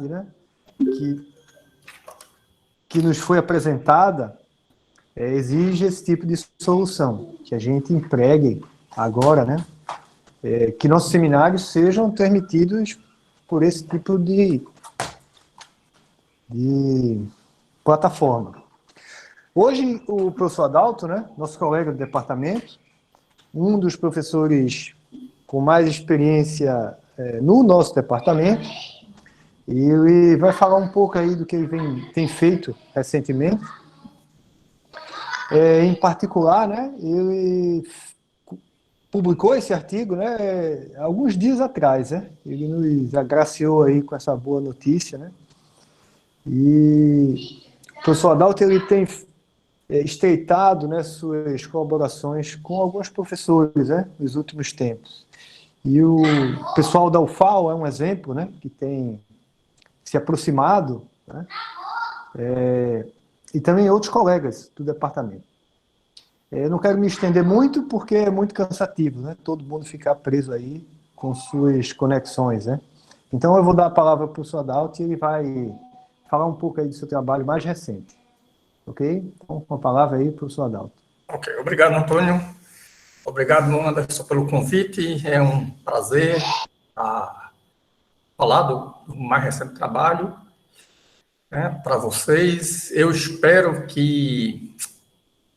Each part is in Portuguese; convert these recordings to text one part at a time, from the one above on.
né, que nos foi apresentada exige esse tipo de solução, que a gente empregue agora, né, que nossos seminários sejam transmitidos por esse tipo de plataforma. Hoje, o professor Adalto, né, nosso colega do departamento, um dos professores com mais experiência no nosso departamento, ele vai falar um pouco aí do que ele tem feito recentemente. Em particular, né, ele publicou esse artigo, né, alguns dias atrás, né, ele nos agraciou aí com essa boa notícia, né, e o professor Adalto, ele tem estreitado, né, suas colaborações com alguns professores, né, nos últimos tempos. E o pessoal da UFAL é um exemplo, né, que tem se aproximado, né, e também outros colegas do departamento. Eu não quero me estender muito, porque é muito cansativo, né, todo mundo ficar preso aí com suas conexões, né. Então eu vou dar a palavra para o professor Adalto e ele vai falar um pouco aí do seu trabalho mais recente. Ok? Então, com a palavra aí, professor Adalto. Ok, obrigado, Antônio. Obrigado, Anderson, pelo convite. É um prazer falar do mais recente trabalho, né, para vocês. Eu espero que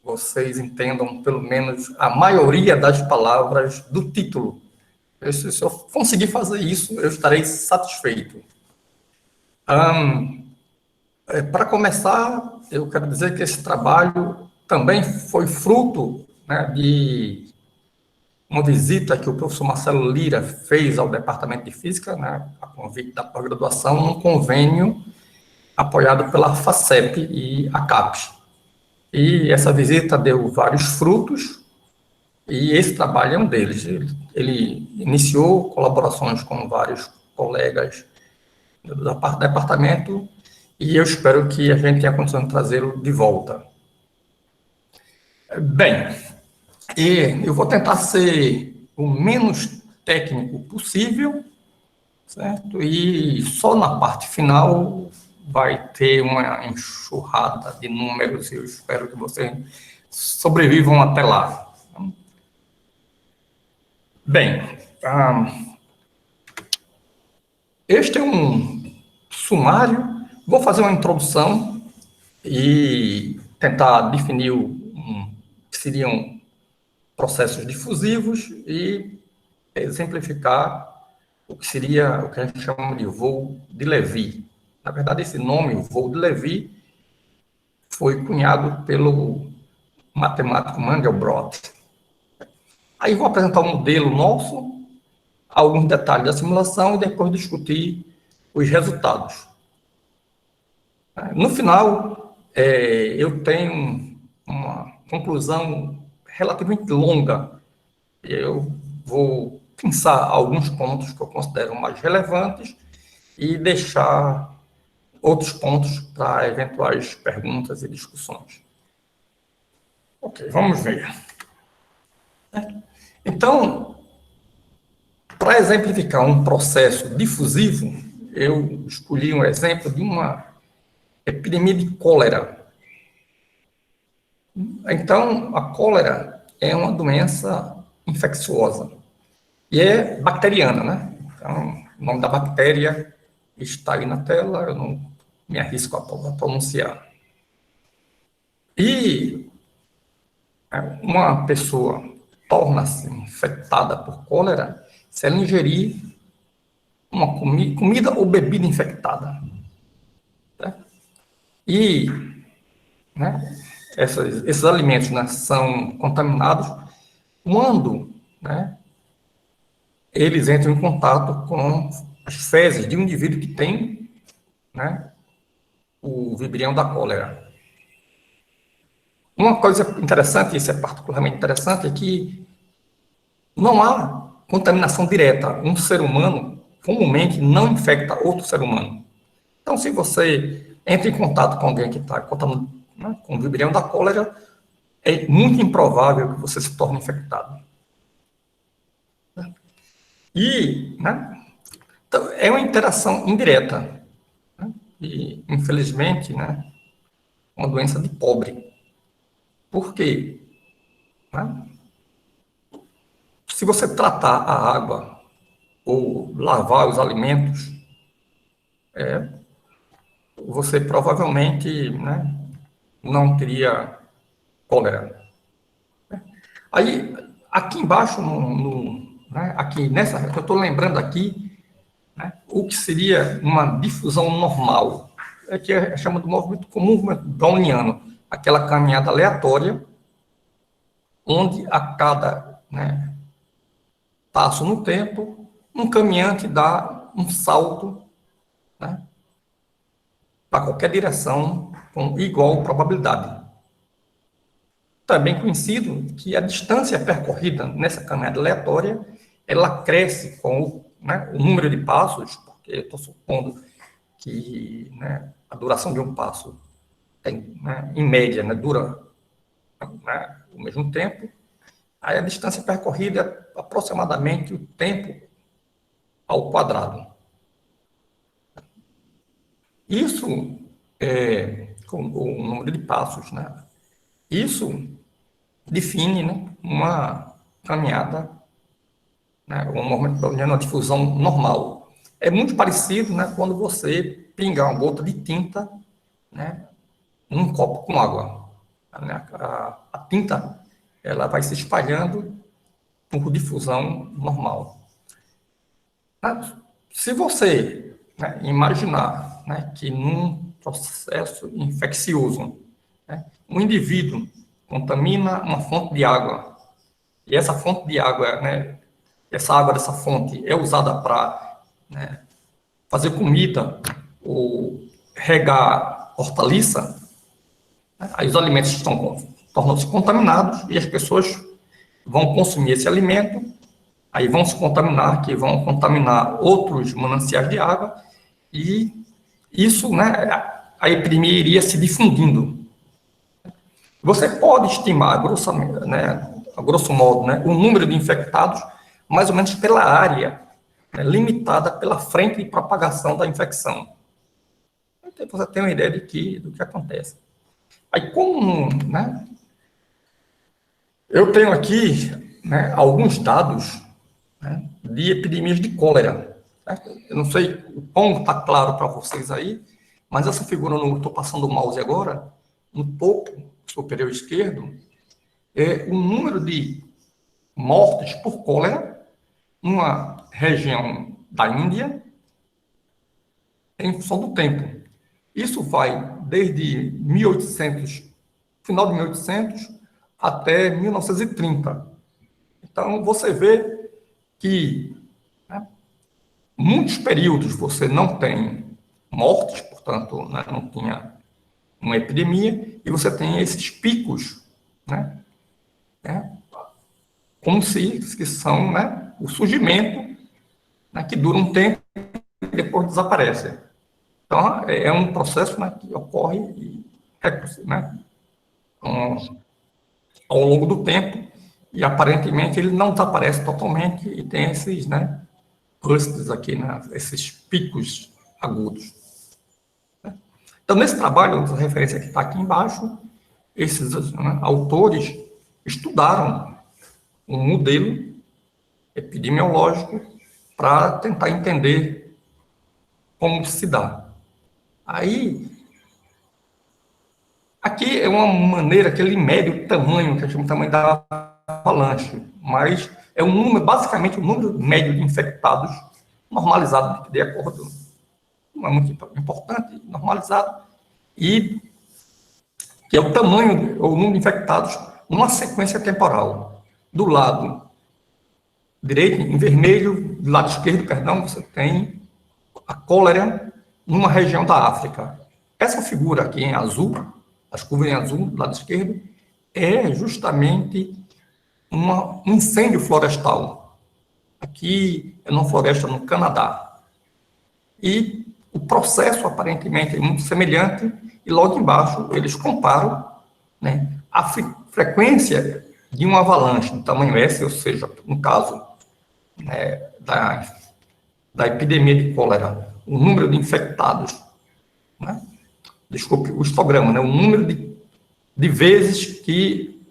vocês entendam, pelo menos, a maioria das palavras do título. Se eu conseguir fazer isso, eu estarei satisfeito. Para começar, eu quero dizer que esse trabalho também foi fruto, né, de uma visita que o professor Marcelo Lira fez ao Departamento de Física, né, a convite da pós-graduação, num convênio apoiado pela FACEP e a CAPES. E essa visita deu vários frutos, e esse trabalho é um deles. Ele iniciou colaborações com vários colegas do departamento, e eu espero que a gente tenha condição de trazê-lo de volta. Bem, eu vou tentar ser o menos técnico possível, certo? E só na parte final vai ter uma enxurrada de números, e eu espero que vocês sobrevivam até lá. Bem, este é um sumário. Vou fazer uma introdução e tentar definir o que seriam processos difusivos e exemplificar o que seria o que a gente chama de voo de Levi. Na verdade, esse nome, o voo de Levi, foi cunhado pelo matemático Mandelbrot. Aí vou apresentar um modelo nosso, alguns detalhes da simulação e depois discutir os resultados. No final, eu tenho uma conclusão relativamente longa. Eu vou pensar alguns pontos que eu considero mais relevantes e deixar outros pontos para eventuais perguntas e discussões. Ok, vamos ver. Então, para exemplificar um processo difusivo, eu escolhi um exemplo de uma epidemia de cólera. Então, a cólera é uma doença infecciosa e é bacteriana, né? Então, o nome da bactéria está aí na tela, eu não me arrisco a pronunciar. E uma pessoa torna-se infectada por cólera se ela ingerir uma comida ou bebida infectada. Tá? E, né, esses alimentos, né, são contaminados quando, né, eles entram em contato com as fezes de um indivíduo que tem, né, o vibrião da cólera. Uma coisa interessante, isso é particularmente interessante, é que não há contaminação direta. Um ser humano, comumente, não infecta outro ser humano. Então, se você entra em contato com alguém que está contaminado, né, com o vibrião da cólera, é muito improvável que você se torne infectado. E, né, então, é uma interação indireta. e, infelizmente, né, uma doença de pobre. Por quê? Né? Se você tratar a água ou lavar os alimentos, você provavelmente, né, não teria cólera. Aí, aqui embaixo, né, aqui nessa, eu estou lembrando aqui, né, o que seria uma difusão normal, que é chamado de movimento comum, movimento browniano, aquela caminhada aleatória, onde a cada, né, passo no tempo, um caminhante dá um salto, né, para qualquer direção com igual probabilidade. Também conhecido que a distância percorrida nessa caminhada aleatória, ela cresce com o número de passos, porque eu estou supondo que, né, a duração de um passo tem, né, em média, né, dura, né, o mesmo tempo. Aí a distância percorrida é aproximadamente o tempo ao quadrado. Isso com o número de passos, né? Isso define, né, uma caminhada, né, uma difusão normal. É muito parecido, né, quando você pingar uma gota de tinta, né, num copo com água. A tinta, ela vai se espalhando por difusão normal. Se você, né, imaginar, né, que num processo infeccioso, né, um indivíduo contamina uma fonte de água, e essa fonte de água, né, essa água dessa fonte é usada para, né, fazer comida ou regar hortaliça, né, aí os alimentos tornam-se contaminados e as pessoas vão consumir esse alimento, aí vão se contaminar, que vão contaminar outros mananciais de água, e isso, né, a epidemia iria se difundindo. Você pode estimar, a grosso modo, né, o número de infectados, mais ou menos pela área, né, limitada pela frente de propagação da infecção. Então, você tem uma ideia do que acontece. Aí, né, eu tenho aqui, né, alguns dados, né, de epidemias de cólera. Certo? Eu não sei o quão está claro para vocês aí, mas essa figura, eu estou passando o mouse agora, no topo superior esquerdo, é o número de mortes por cólera numa região da Índia em função do tempo. Isso vai desde 1800, final de 1800 até 1930. Então, você vê que, né, muitos períodos você não tem mortes, portanto, né, não tinha uma epidemia, e você tem esses picos, né, como que são, né, o surgimento, né, que dura um tempo e depois desaparece. Então, é um processo, né, que ocorre, né, ao longo do tempo, e aparentemente ele não desaparece totalmente, e tem esses, né, clusters aqui, né, esses picos agudos. Então, nesse trabalho, a referência que está aqui embaixo, esses, né, autores estudaram um modelo epidemiológico para tentar entender como se dá. Aí, aqui é uma maneira que ele mede o tamanho, que a gente chama de tamanho da avalanche, mas é um número, basicamente, o número médio de infectados normalizado, de acordo, não é muito importante, normalizado, e que é o tamanho, ou o número de infectados numa sequência temporal. Do lado direito, em vermelho, do lado esquerdo, perdão, você tem a cólera numa região da África. Essa figura aqui em azul, as curvas em azul, do lado esquerdo, é justamente um incêndio florestal. Aqui é numa floresta no Canadá. E o processo, aparentemente, é muito semelhante, e logo embaixo eles comparam, né, a frequência de uma avalanche do tamanho S, ou seja, no caso, né, da epidemia de cólera, o número de infectados né? Desculpe, o histograma, né? O número de vezes que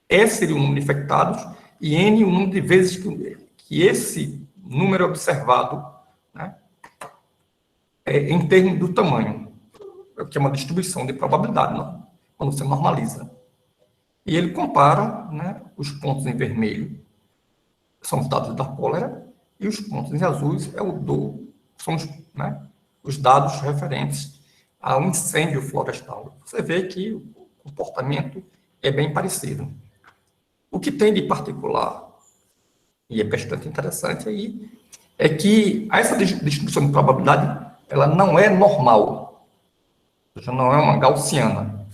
S seria o número de infectados e N o número de vezes que esse número é observado, né? Em termos do tamanho, que é uma distribuição de probabilidade, não? Quando você normaliza. E ele compara, né, os pontos em vermelho, são os dados da cólera, e os pontos em azuis são os, né, os dados referentes ao incêndio florestal. Você vê que o comportamento é bem parecido. O que tem de particular, e é bastante interessante aí, é que essa distribuição de probabilidade, ela não é normal, ou seja, não é uma gaussiana.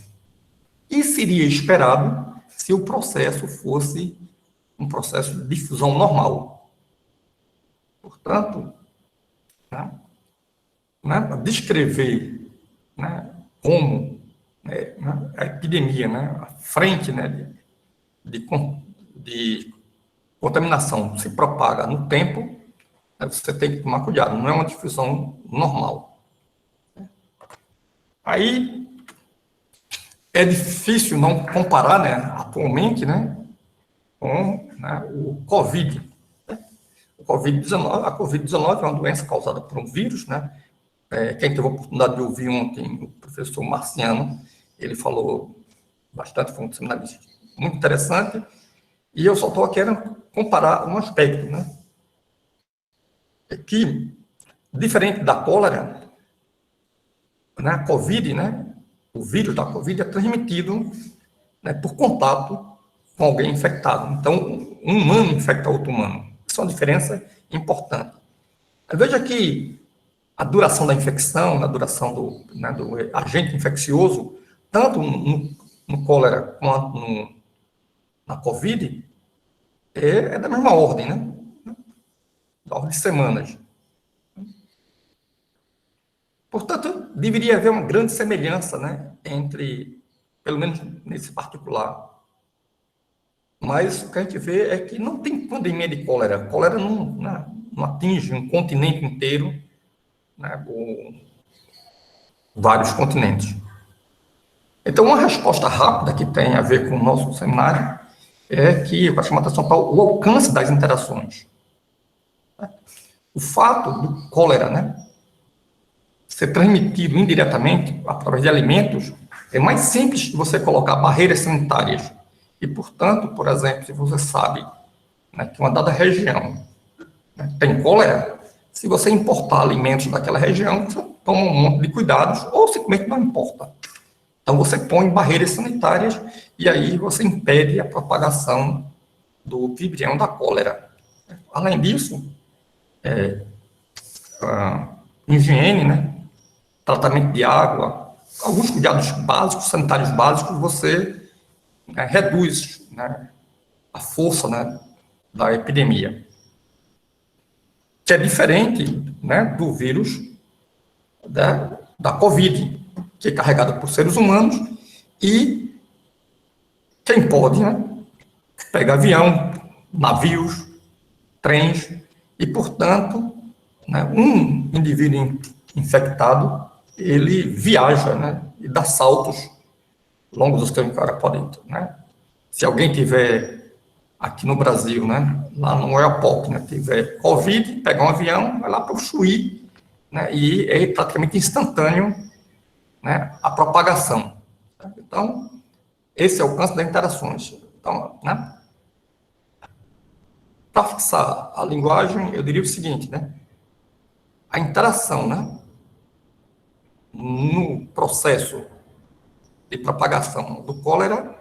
E seria esperado se o processo fosse um processo de difusão normal. Portanto, né, descrever, né, como, né, a epidemia, né, a frente, né, de contaminação se propaga no tempo, né, você tem que tomar cuidado, não é uma difusão normal. Aí é difícil não comparar, né, atualmente, né, com, né, o Covid. O Covid-19, a Covid-19 é uma doença causada por um vírus, né? Quem teve a oportunidade de ouvir ontem o professor Marciano, ele falou bastante, foi um seminarista muito interessante, e eu só estou querendo comparar um aspecto, né? É que, diferente da cólera, né, a Covid, né, o vírus da Covid é transmitido, né, por contato com alguém infectado. Então, um humano infecta outro humano. Isso é uma diferença importante. Veja que a duração da infecção, a duração né, do agente infeccioso, tanto no cólera quanto na Covid, é da mesma ordem, né? Da ordem de semanas. Portanto, deveria haver uma grande semelhança, né, entre, pelo menos nesse particular. Mas o que a gente vê é que não tem pandemia de cólera. A cólera não atinge um continente inteiro, né, ou vários continentes. Então, uma resposta rápida que tem a ver com o nosso seminário é que eu vou chamar a atenção para o alcance das interações. O fato do cólera, né, ser transmitido indiretamente através de alimentos é mais simples de você colocar barreiras sanitárias. E, portanto, por exemplo, se você sabe, né, que uma dada região, né, tem cólera, se você importar alimentos daquela região, você toma um monte de cuidados ou simplesmente não importa. Então, você põe barreiras sanitárias e aí você impede a propagação do vibrio da cólera. Além disso, higiene, né, tratamento de água, alguns cuidados básicos, sanitários básicos, você, né, reduz, né, a força, né, da epidemia. Que é diferente, né, do vírus da Covid, que é carregado por seres humanos e quem pode, né, pega avião, navios, trens, e, portanto, né, um indivíduo infectado, ele viaja, né, e dá saltos longos dos que o cara pode, né, se alguém tiver aqui no Brasil, né, lá no aeroporto, né, tiver Covid, pega um avião, vai lá para o Chuí, né, e é praticamente instantâneo, né, a propagação. Então, esse é o alcance das interações. Então, né, para fixar a linguagem, eu diria o seguinte, né, a interação, né, no processo de propagação do cólera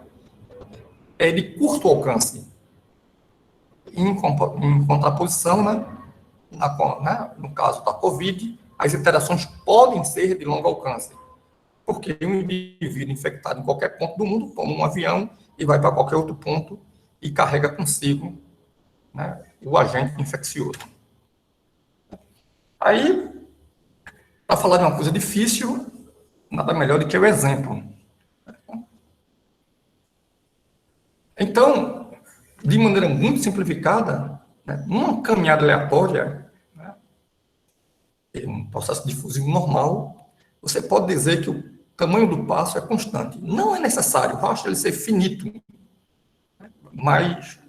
é de curto alcance, em contraposição, né, no caso da Covid, as interações podem ser de longo alcance, porque um indivíduo infectado em qualquer ponto do mundo toma um avião e vai para qualquer outro ponto e carrega consigo, né, o agente infeccioso. Aí, para falar de uma coisa difícil, nada melhor do que o exemplo. Então, de maneira muito simplificada, né, numa caminhada aleatória, né, um processo difusivo normal, você pode dizer que o tamanho do passo é constante. Não é necessário, basta ele ser finito. Mas,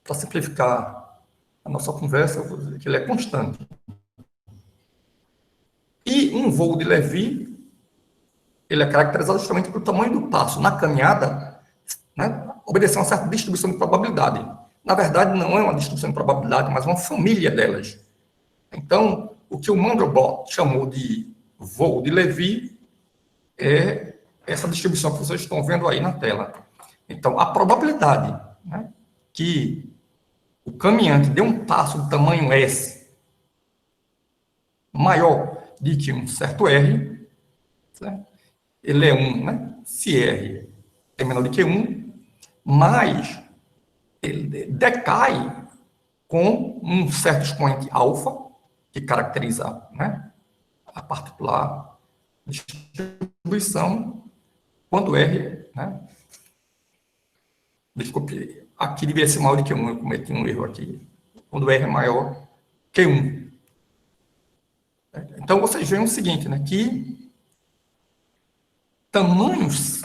para simplificar a nossa conversa, eu vou dizer que ele é constante. E um voo de Levi, ele é caracterizado justamente pelo tamanho do passo. Na caminhada, né, obedecer a uma certa distribuição de probabilidade. Na verdade, não é uma distribuição de probabilidade, mas uma família delas. Então, o que o Mandelbrot chamou de voo de Levi é essa distribuição que vocês estão vendo aí na tela. Então, a probabilidade, né, que o caminhante dê um passo de tamanho S maior do que um certo R, certo? Ele é 1, né? Se R é menor do que 1, mas ele decai com um certo expoente alfa, que caracteriza, né, a particular distribuição, quando R, né, desculpe, aqui deveria ser maior do que 1, eu cometi um erro aqui, quando R é maior que 1. Então, vocês veem o seguinte, né, que tamanhos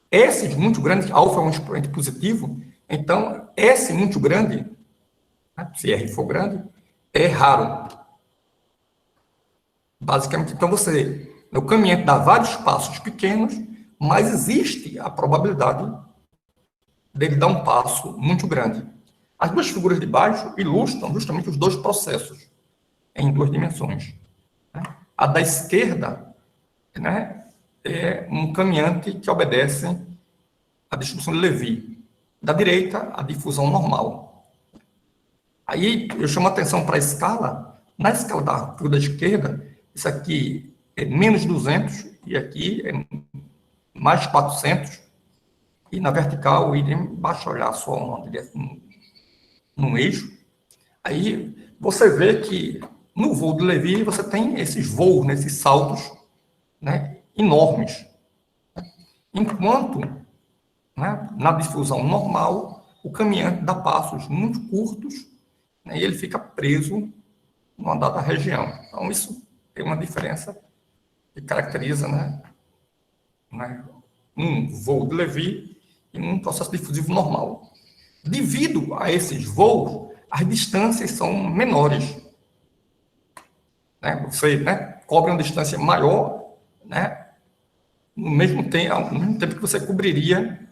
S muito grandes, alfa é um expoente positivo, então S muito grande, né, se R for grande, é raro. Basicamente, então o caminhante dá vários passos pequenos, mas existe a probabilidade dele dar um passo muito grande. As duas figuras de baixo ilustram justamente os dois processos em duas dimensões. A da esquerda, né, é um caminhante que obedece à distribuição de Levi. Da direita, a difusão normal. Aí eu chamo a atenção para a escala. Na escala da figura da esquerda, isso aqui é menos 200 e aqui é mais 400. E na vertical, o idem, basta olhar só num eixo. Aí você vê que no voo de Levi você tem esses voos, né, esses saltos, né, enormes. Enquanto, né, na difusão normal, o caminhante dá passos muito curtos, né, e ele fica preso numa dada região. Então, isso tem uma diferença que caracteriza, né, um voo de Levi e um processo difusivo normal. Devido a esses voos, as distâncias são menores. Né? Você, né, cobre uma distância maior, né, no mesmo tempo que você cobriria,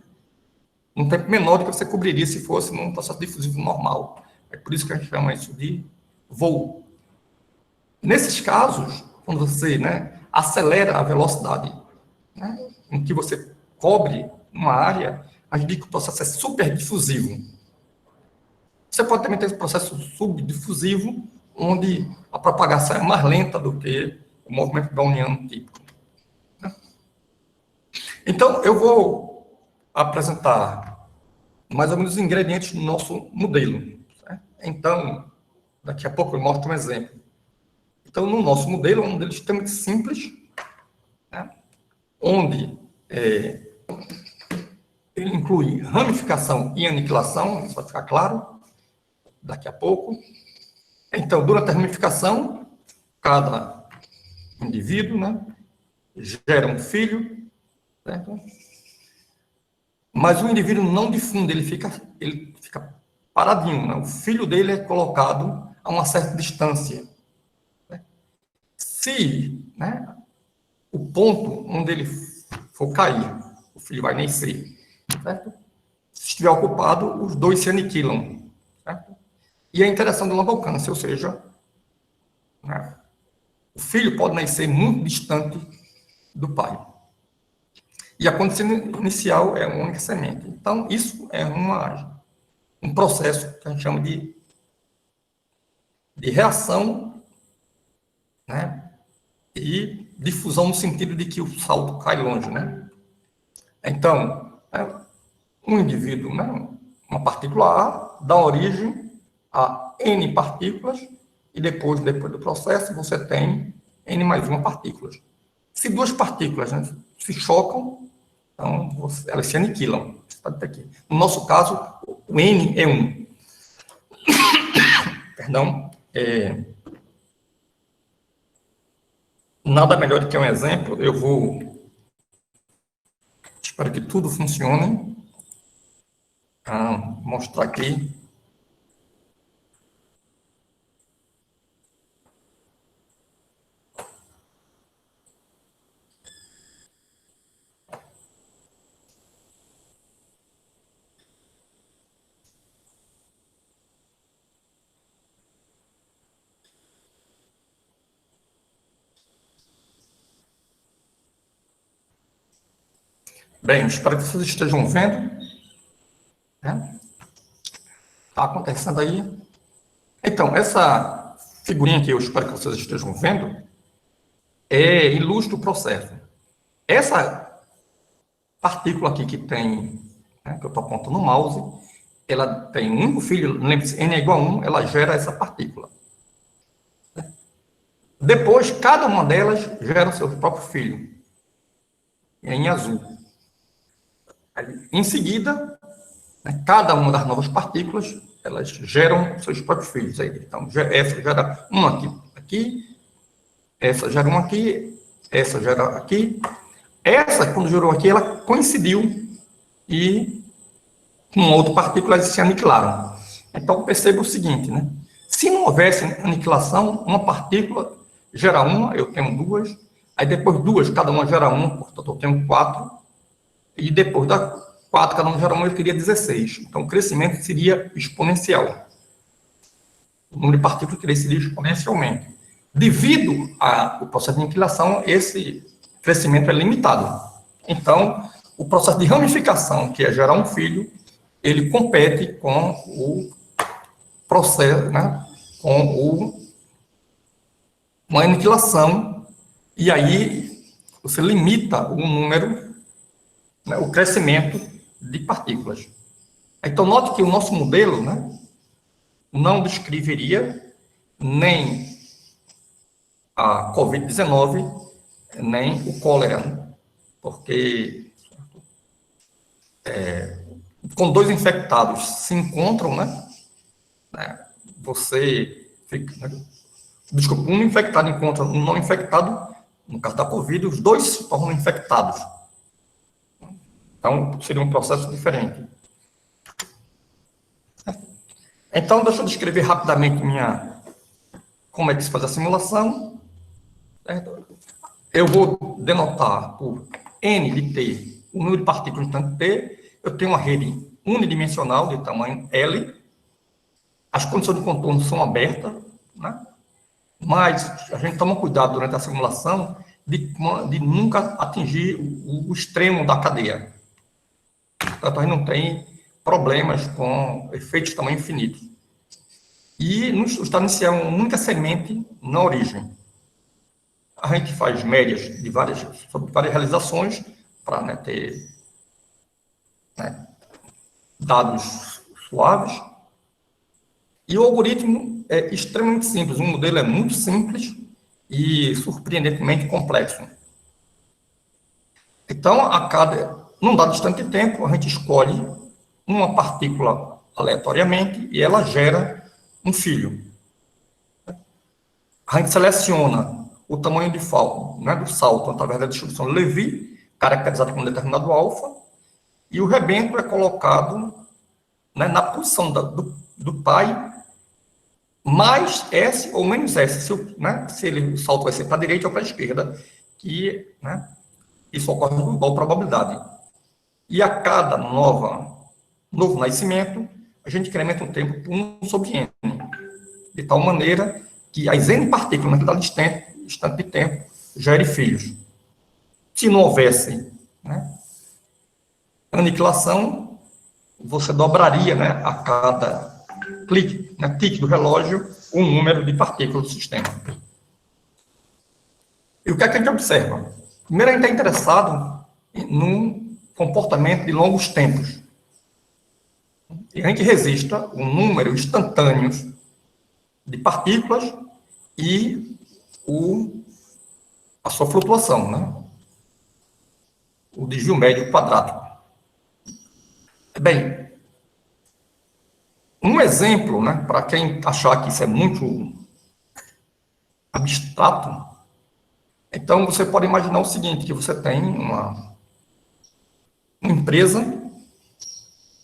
um tempo menor do que você cobriria se fosse num processo difusivo normal. É por isso que a gente chama isso de voo. Nesses casos, quando você, né, acelera a velocidade, né, em que você cobre uma área, a gente diz que o processo é superdifusivo. Você pode também ter esse processo subdifusivo, onde a propagação é mais lenta do que o movimento browniano típico. Então, eu vou apresentar mais ou menos os ingredientes do nosso modelo. Certo? Então, daqui a pouco eu mostro um exemplo. Então, no nosso modelo, é um modelo extremamente simples, né, onde ele inclui ramificação e aniquilação, isso vai ficar claro daqui a pouco. Então, durante a ramificação, cada indivíduo, né, gera um filho, certo? Mas o indivíduo não difunde, ele fica paradinho, né? O filho dele é colocado a uma certa distância. Né? Se, né, o ponto onde ele for cair, o filho vai nascer, certo? Se estiver ocupado, os dois se aniquilam. Certo? E a interação de longo alcance, ou seja, né, o filho pode nascer muito distante do pai. E a condição inicial é uma única semente. Então, isso é um processo que a gente chama de reação, né, e difusão no sentido de que o salto cai longe. Né? Então, um indivíduo, né, uma partícula A, dá origem a N partículas, e depois do processo, você tem N mais uma partículas. Se duas partículas, né, se chocam, então elas se aniquilam. Aqui. No nosso caso, o N é 1. Perdão. nada melhor do que um exemplo. Eu vou... Espero que tudo funcione. Mostrar aqui. Bem, espero que vocês estejam vendo. Está acontecendo aí. Então, essa figurinha que eu espero que vocês estejam vendo ilustra o processo. Essa partícula aqui que tem, né, que eu estou apontando o mouse, ela tem um único filho, lembre-se, n é igual a 1, ela gera essa partícula. Depois, cada uma delas gera o seu próprio filho, em azul. Em seguida, né, cada uma das novas partículas, elas geram seus próprios filhos. Então, essa gera uma aqui, essa gera uma aqui, essa gera aqui. Essa, quando gerou aqui, ela coincidiu e com outra partícula elas se aniquilaram. Então, perceba o seguinte, né? Se não houvesse aniquilação, uma partícula gera uma, eu tenho duas, aí depois duas, cada uma gera uma, portanto eu tenho 4, e depois da 4, cada uma gera uma, eu teria 16. Então, o crescimento seria exponencial. O número de partículas cresceria exponencialmente. Devido ao processo de aniquilação, esse crescimento é limitado. Então, o processo de ramificação, que é gerar um filho, ele compete com o processo, né, com uma aniquilação, e aí você limita o número, né, o crescimento de partículas. Então, note que o nosso modelo, né, não descreveria nem a Covid-19, nem o cólera, né? Porque com 2 infectados se encontram, né? Você fica... Desculpa, um infectado encontra um não infectado, no caso da Covid, os dois se tornam infectados. Então, seria um processo diferente. Então, deixa eu descrever rapidamente como é que se faz a simulação. Certo? Eu vou denotar por n de t o número de partículas em tanto t. Eu tenho uma rede unidimensional de tamanho L. As condições de contorno são abertas, né? Mas a gente toma cuidado durante a simulação de nunca atingir o extremo da cadeia. Portanto, a gente não tem problemas com efeitos de tamanho infinito. E no estado inicial, uma única semente na origem. A gente faz médias sobre várias realizações para, né, ter, né, dados suaves. E o algoritmo é extremamente simples. O modelo é muito simples e surpreendentemente complexo. Então, num dado instante de tempo, a gente escolhe uma partícula aleatoriamente e ela gera um filho. A gente seleciona o tamanho de né, do salto através da distribuição Levy, caracterizada como determinado alfa, e o rebento é colocado, né, na posição do pai, mais S ou menos S, o salto vai ser para a direita ou para a esquerda, né, isso ocorre com igual probabilidade. E a cada novo nascimento, a gente incrementa o tempo por 1 sobre N, de tal maneira que as N partículas naquele instante de tempo gere filhos. Se não houvesse, né, aniquilação, você dobraria, né, a cada clique, né, tique do relógio, o número de partículas do sistema. E o que é que a gente observa? Primeiro, a gente está interessado num comportamento de longos tempos. E a gente registra o número instantâneo de partículas e a sua flutuação, né? O desvio médio quadrático. Bem, um exemplo, né, para quem achar que isso é muito abstrato, Então, você pode imaginar o seguinte, que você tem uma empresa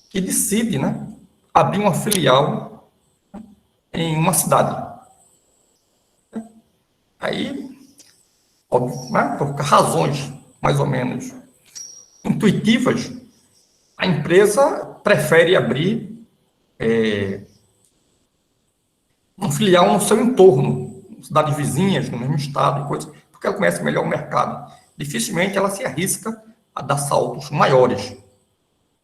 que decide, né, abrir uma filial em uma cidade. Aí, óbvio, né, por razões mais ou menos intuitivas, a empresa prefere abrir uma filial no seu entorno, cidades vizinhas, no mesmo estado, e coisas, porque ela conhece melhor o mercado. Dificilmente ela se arrisca a dar saltos maiores.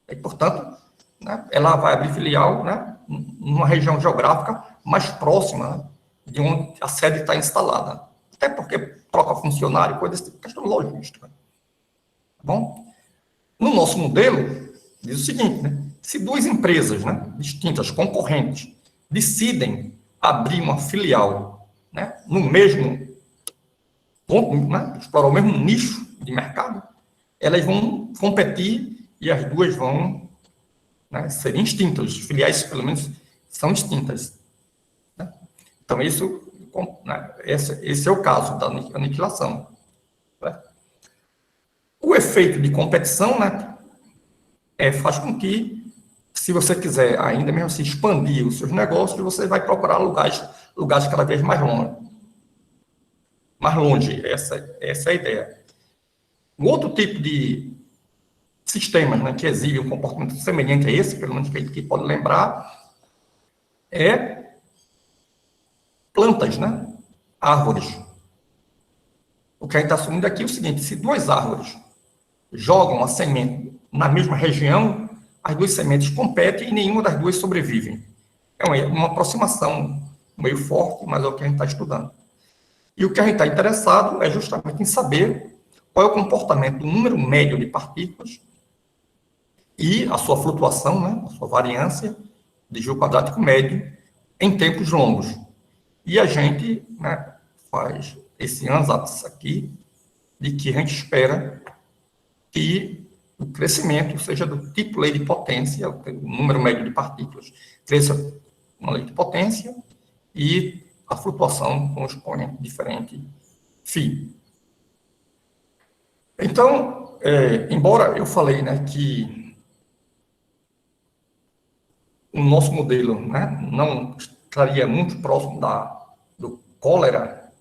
E, portanto, né, ela vai abrir filial, né, numa região geográfica mais próxima, né, de onde a sede está instalada. Até porque troca funcionário, coisa desse tipo, questão logística. Tá bom? No nosso modelo, diz o seguinte, né, se duas empresas, né, distintas, concorrentes, decidem abrir uma filial, né, no mesmo ponto, né, explorar o mesmo nicho de mercado, elas vão competir e as duas vão, né, serem extintas. As filiais, pelo menos, são extintas. Né? Então, isso, né, esse é o caso da aniquilação. Né? O efeito de competição, né, faz com que, se você quiser ainda mesmo assim expandir os seus negócios, você vai procurar lugares cada vez mais longe. Mais longe, essa é a ideia. Um outro tipo de sistemas, né, que exibem um comportamento semelhante a esse, pelo menos que a gente pode lembrar, é plantas, né? Árvores. O que a gente está assumindo aqui é o seguinte: se duas árvores jogam a semente na mesma região, as duas sementes competem e nenhuma das duas sobrevive. É uma aproximação meio forte, mas é o que a gente está estudando. E o que a gente está interessado é justamente em saber qual é o comportamento do número médio de partículas e a sua flutuação, né, a sua variância de giro quadrático médio em tempos longos. E a gente, né, faz esse ansatz aqui de que a gente espera que o crescimento seja do tipo lei de potência, o número médio de partículas cresça uma lei de potência e a flutuação com um expoente diferente φ. Então, embora eu falei, né, que o nosso modelo, né, não estaria muito próximo do cólera,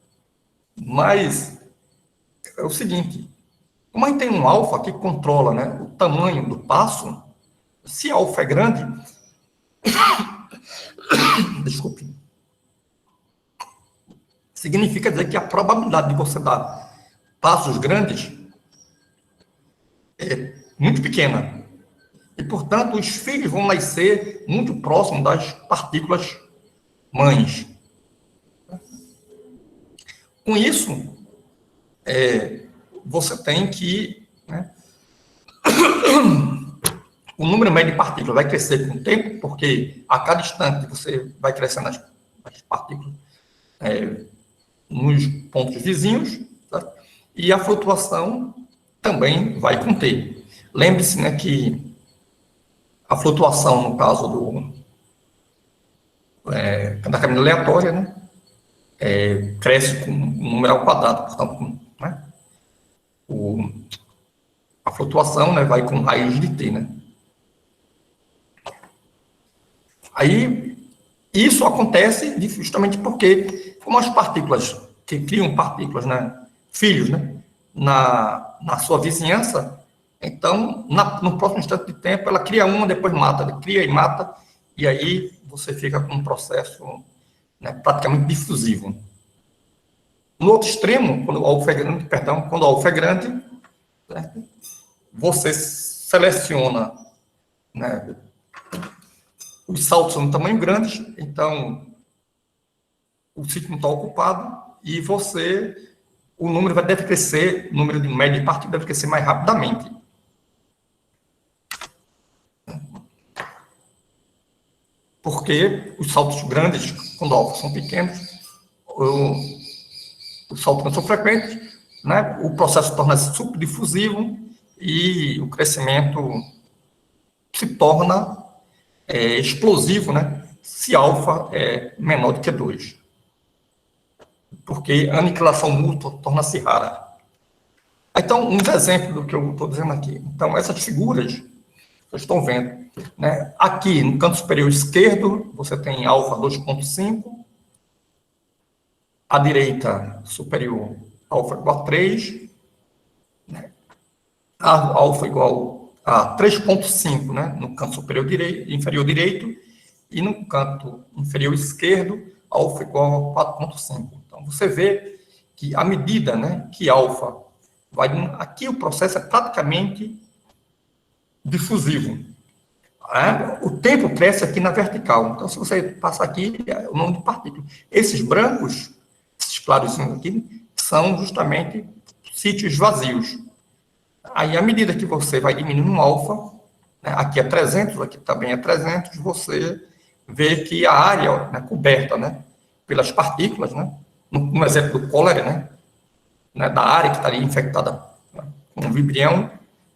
mas é o seguinte: como a gente tem um alfa que controla, né, o tamanho do passo, se alfa é grande, desculpe, significa dizer que a probabilidade de você dar passos grandes é muito pequena. E, portanto, os filhos vão nascer muito próximo das partículas mães. Com isso, você tem que, né, o número médio de partículas vai crescer com o tempo, porque a cada instante você vai crescendo as partículas nos pontos vizinhos, tá? E a flutuação também vai conter. Lembre-se, né, que a flutuação, no caso da camada aleatória, né, cresce com um número ao quadrado, portanto, né, a flutuação, né, vai com raiz de t, né. Aí, isso acontece justamente porque, como as partículas que criam partículas, né, filhos, né, na sua vizinhança, então, no próximo instante de tempo, ela cria uma, depois mata, ela cria e mata, e aí você fica com um processo, né, praticamente difusivo. No outro extremo, quando o alfa é grande, certo? Você seleciona, né, os saltos são de tamanho grande, então o sítio não está ocupado e o número deve crescer, o número de média de partículas deve crescer mais rapidamente. Porque os saltos grandes, quando alfas são pequenos, os saltos não são frequentes, né? O processo torna-se superdifusivo e o crescimento se torna explosivo, né? Se alfa é menor do que 2. porque a aniquilação mútua torna-se rara. Então, uns exemplos do que eu estou dizendo aqui. Então, essas figuras que vocês estão vendo, né? Aqui, no canto superior esquerdo, você tem alfa 2,5. À direita superior, alfa igual a 3. Né? Alfa igual a 3,5, né? No canto superior direito, inferior direito. E no canto inferior esquerdo, alfa igual a 4,5. Então, você vê que à medida, né, que alfa vai... Aqui o processo é praticamente difusivo. O tempo cresce aqui na vertical. Então, se você passar aqui, é o número de partículas. Esses brancos, esses claros aqui, são justamente sítios vazios. Aí, à medida que você vai diminuindo um alfa, né, aqui é 300, aqui também é 300, você vê que a área, né, coberta, né, pelas partículas, né, no exemplo do cólera, né, da área que estaria infectada, né, com o vibrião,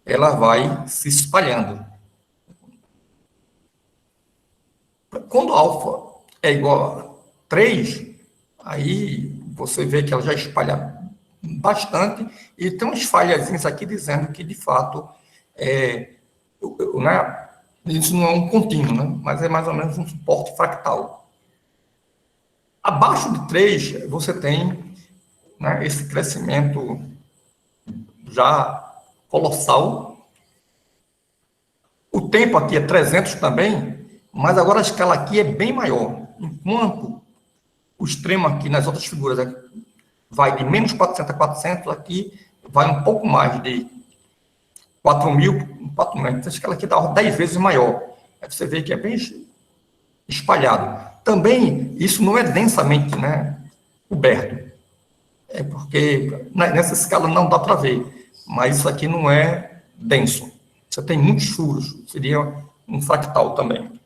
ela vai se espalhando. Quando alfa é igual a 3, aí você vê que ela já espalha bastante, e tem umas falhazinhas aqui dizendo que, de fato, né, isso não é um contínuo, né, mas é mais ou menos um suporte fractal. Abaixo de 3, você tem, né, esse crescimento já colossal. O tempo aqui é 300 também, mas agora a escala aqui é bem maior. Enquanto o extremo aqui nas outras figuras vai de menos 400 a 400, aqui vai um pouco mais de 4.000, 4.000. Então, a escala aqui dá 10 vezes maior. Aí você vê que é bem espalhado. Também, isso não é densamente, né, coberto. É porque nessa escala não dá para ver, mas isso aqui não é denso. Você tem muitos furos, seria um fractal também.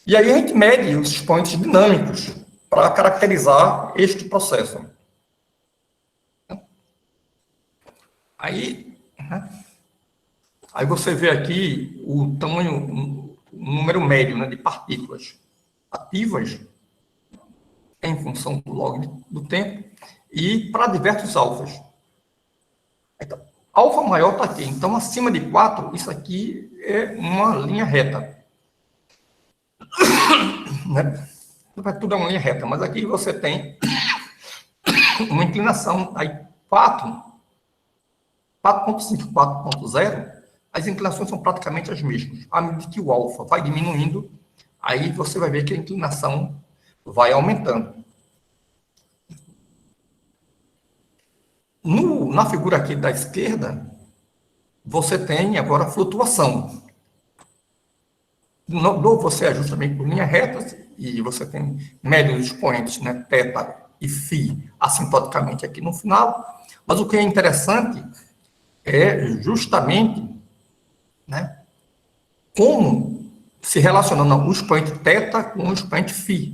E aí a gente mede os expoentes dinâmicos para caracterizar este processo. Aí você vê aqui o tamanho, o número médio, né, de partículas ativas em função do log do tempo e para diversos alfas. Então, alfa maior está aqui. Então, acima de 4, isso aqui é uma linha reta. Né? Tudo é uma linha reta, mas aqui você tem uma inclinação. Aí, 4.5, 4.0, as inclinações são praticamente as mesmas. À medida que o alfa vai diminuindo, aí você vai ver que a inclinação vai aumentando. Na figura aqui da esquerda, você tem agora a flutuação. Você ajusta também por linhas retas, e você tem médios expoentes, né, θ e φ, assintoticamente aqui no final. Mas o que é interessante é justamente, né, como se relaciona o expoente θ com o expoente φ.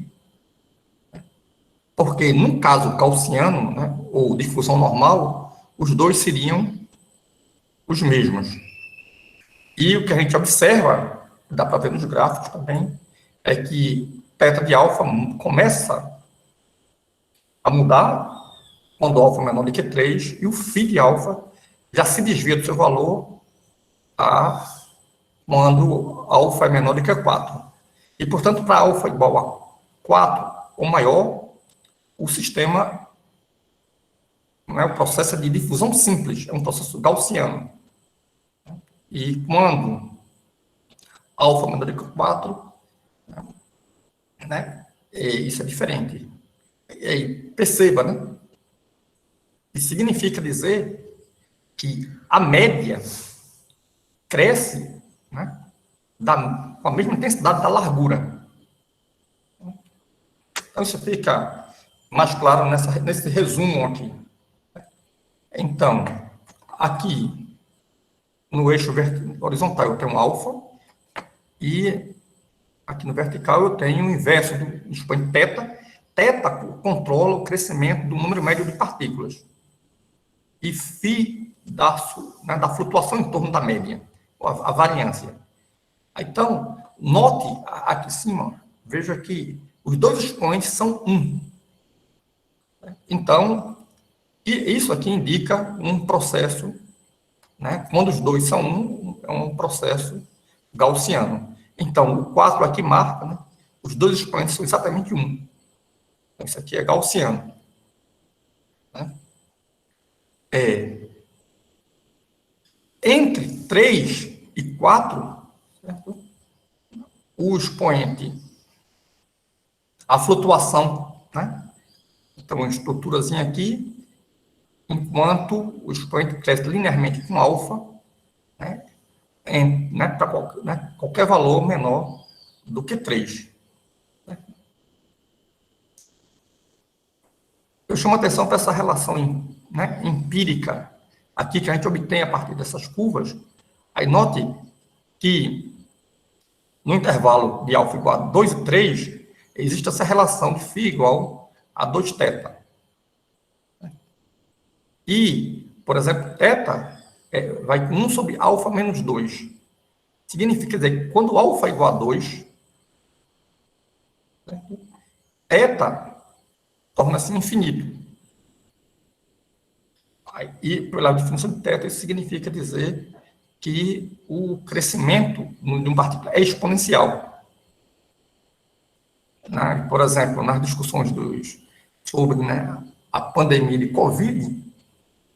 Porque, no caso gaussiano, né, ou difusão normal, os dois seriam os mesmos. E o que a gente observa, dá para ver nos gráficos também, é que θ de alfa começa a mudar quando alfa é menor do que 3, e o φ de alfa já se desvia do seu valor quando alfa é menor do que 4. E, portanto, para alfa igual a 4 ou maior, o sistema, né, o processo é de difusão simples, é um processo gaussiano. E quando alfa menor do que 4, né, isso é diferente. E aí, perceba, né? Isso significa dizer que a média cresce, né, com a mesma intensidade da largura. Então, isso fica mais claro nesse resumo aqui. Então, aqui, no eixo horizontal, eu tenho alfa, e aqui no vertical eu tenho o inverso do expoente θ. Θ controla o crescimento do número médio de partículas. E φ da flutuação em torno da média, a variância. Então, note aqui em cima, veja que os dois expoentes são 1. Então, isso aqui indica um processo, né? Quando os dois são é um processo gaussiano. Então, o 4 aqui marca, né? Os dois expoentes são exatamente 1. Então, isso aqui é gaussiano. Né? Entre 3 e 4, certo? O expoente, a flutuação, né? Então, uma estruturazinha aqui, enquanto o expoente cresce linearmente com alfa, né? Para qualquer valor menor do que 3. Né? Eu chamo a atenção para essa relação, né, empírica aqui que a gente obtém a partir dessas curvas. Aí note que no intervalo de alfa igual a 2 e 3, existe essa relação de φ igual a 2θ. E, por exemplo, θ vai 1 sobre alfa menos 2. Significa dizer que quando alfa é igual a 2, θ torna-se infinito. E, pela definição de θ, isso significa dizer que o crescimento de uma partícula é exponencial. Por exemplo, nas discussões sobre, né, a pandemia de Covid,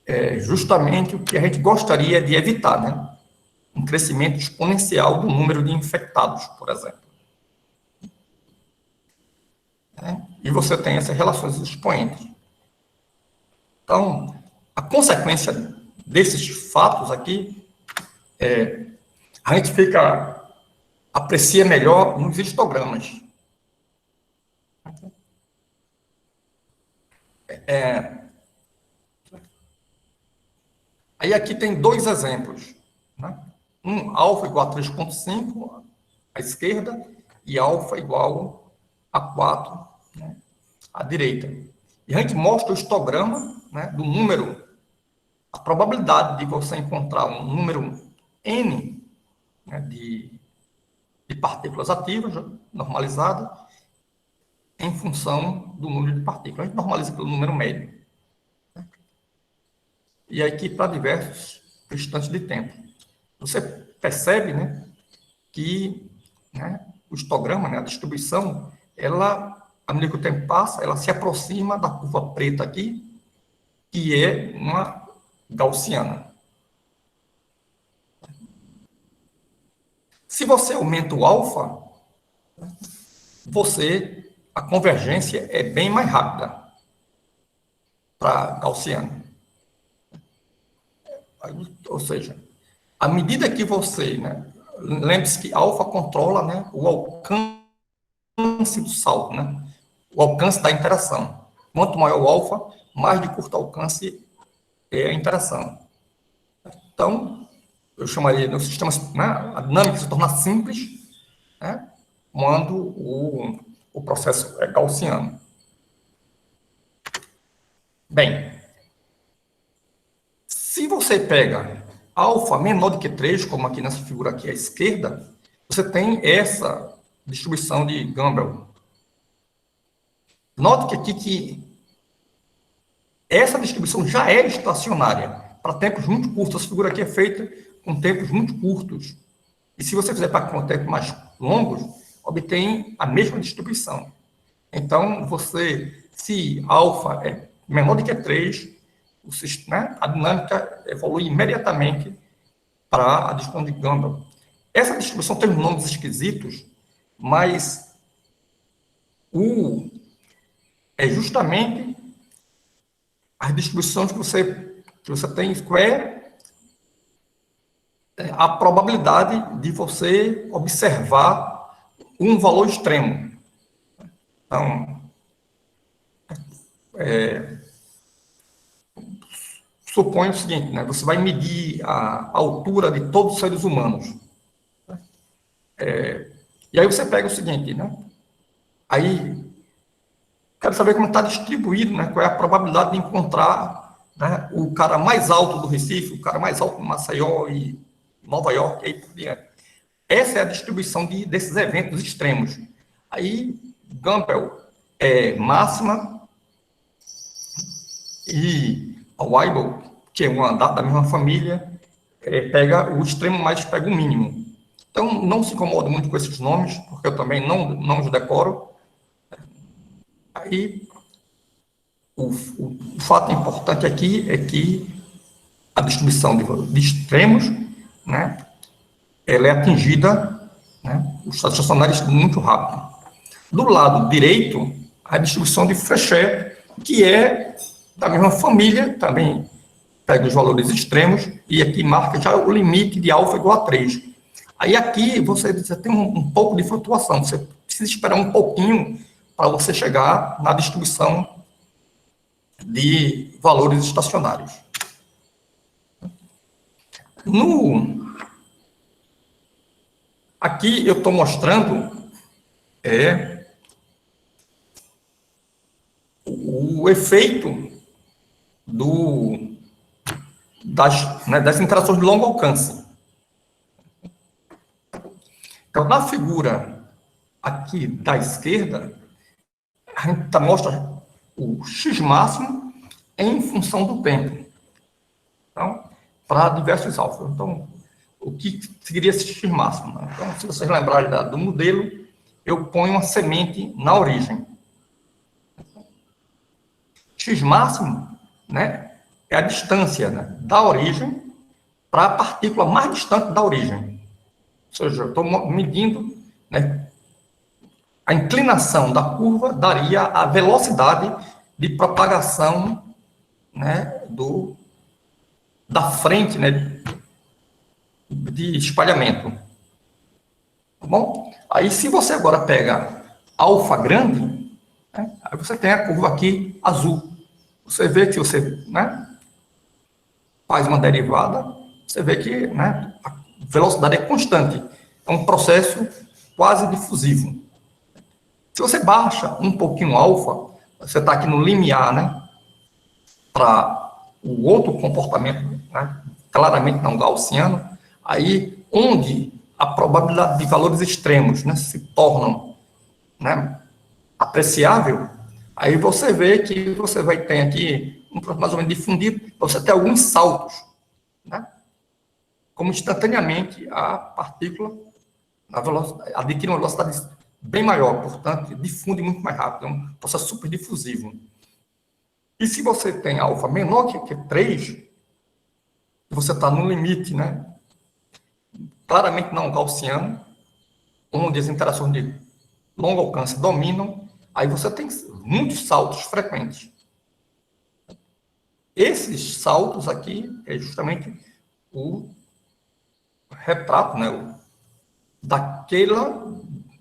é justamente o que a gente gostaria de evitar, né? Um crescimento exponencial do número de infectados, por exemplo. E você tem essas relações expoentes. Então, a consequência desses fatos aqui, a gente aprecia melhor nos histogramas. Aí aqui tem 2 exemplos. Né? Alfa igual a 3,5 à esquerda e alfa igual a 4, né, à direita. E a gente mostra o histograma, né, do número, a probabilidade de você encontrar um número N, né, de partículas ativas normalizadas em função do número de partículas. A gente normaliza pelo número médio. E aqui para diversos instantes de tempo. Você percebe, né, que, né, o histograma, né, a distribuição, à medida que o tempo passa, ela se aproxima da curva preta aqui, que é uma gaussiana. Se você aumenta o alfa, a convergência é bem mais rápida para gaussiana. Ou seja, à medida que você, né, lembre-se que alfa controla, né, o alcance do salto, né, o alcance da interação. Quanto maior o alfa, mais de curto alcance é a interação. Então, eu chamaria nos sistemas, né, a dinâmica se torna simples, né, quando o processo é gaussiano. Bem, se você pega alfa menor do que 3, como aqui nessa figura aqui à esquerda, você tem essa distribuição de Gumbel. Note que essa distribuição já é estacionária para tempos muito curtos. Essa figura aqui é feita com tempos muito curtos. E se você fizer para tempos mais longos, obtém a mesma distribuição. Então, se alfa é menor do que 3, né, a dinâmica evolui imediatamente para a distribuição de Gumbel. Essa distribuição tem nomes esquisitos, mas é justamente as distribuições que você tem square, a probabilidade de você observar um valor extremo. Então, suponha o seguinte, né? Você vai medir a altura de todos os seres humanos. E aí você pega o seguinte, né? Aí, quero saber como está distribuído, né? Qual é a probabilidade de encontrar, né, o cara mais alto do Recife, o cara mais alto do Maceió e Nova York, e aí por diante. Essa é a distribuição desses eventos extremos. Aí, Gumbel é máxima, E a Weibull, que é uma da mesma família, pega o extremo, mas pega o mínimo. Então, não se incomoda muito com esses nomes, porque eu também não os decoro. Aí, o fato importante aqui é que a distribuição de extremos, né, ela é atingida, né, os estacionários muito rápido. Do lado direito, a distribuição de Fréchet, que é da mesma família, também pega os valores extremos, e aqui marca já o limite de alfa igual a 3. Aí aqui você tem um pouco de flutuação, você precisa esperar um pouquinho para você chegar na distribuição de valores estacionários. Aqui eu estou mostrando o efeito das interações de longo alcance. Então, na figura aqui da esquerda, a gente mostra o X máximo em função do tempo. Então, para diversos alfas. Então, o que seria esse X máximo? Né? Então, se vocês lembrarem do modelo, eu ponho uma semente na origem. X máximo, né, é a distância, né, da origem para a partícula mais distante da origem. Ou seja, eu estou medindo, né, a inclinação da curva daria a velocidade de propagação, né, da frente, né, de espalhamento. Tá bom? Aí, se você agora pega alfa grande, né, aí você tem a curva aqui azul. Você vê que você, né, faz uma derivada, você vê que, né, a velocidade é constante. É um processo quase difusivo. Se você baixa um pouquinho alfa, você está aqui no limiar, né, para o outro comportamento, né, claramente não gaussiano, aí onde a probabilidade de valores extremos, né, se tornam, né, apreciável, aí você vê que você vai ter aqui um processo mais ou menos difundido, você tem alguns saltos, né, como instantaneamente a partícula adquire uma velocidade bem maior, portanto, difunde muito mais rápido, é um processo super difusivo. E se você tem alfa menor que 3, você está no limite, né, claramente não gaussiano, onde as interações de longo alcance dominam, aí você tem muitos saltos frequentes. Esses saltos aqui é justamente o retrato, né,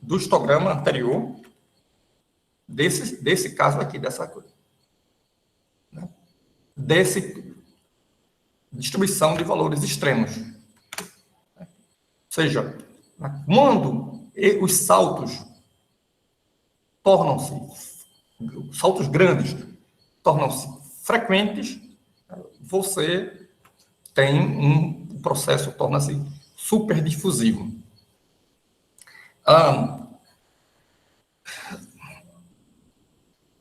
do histograma anterior, desse caso aqui, dessa coisa. Né, desse distribuição de valores extremos. Ou seja, quando os saltos grandes tornam-se frequentes, você tem um processo torna-se super difusivo.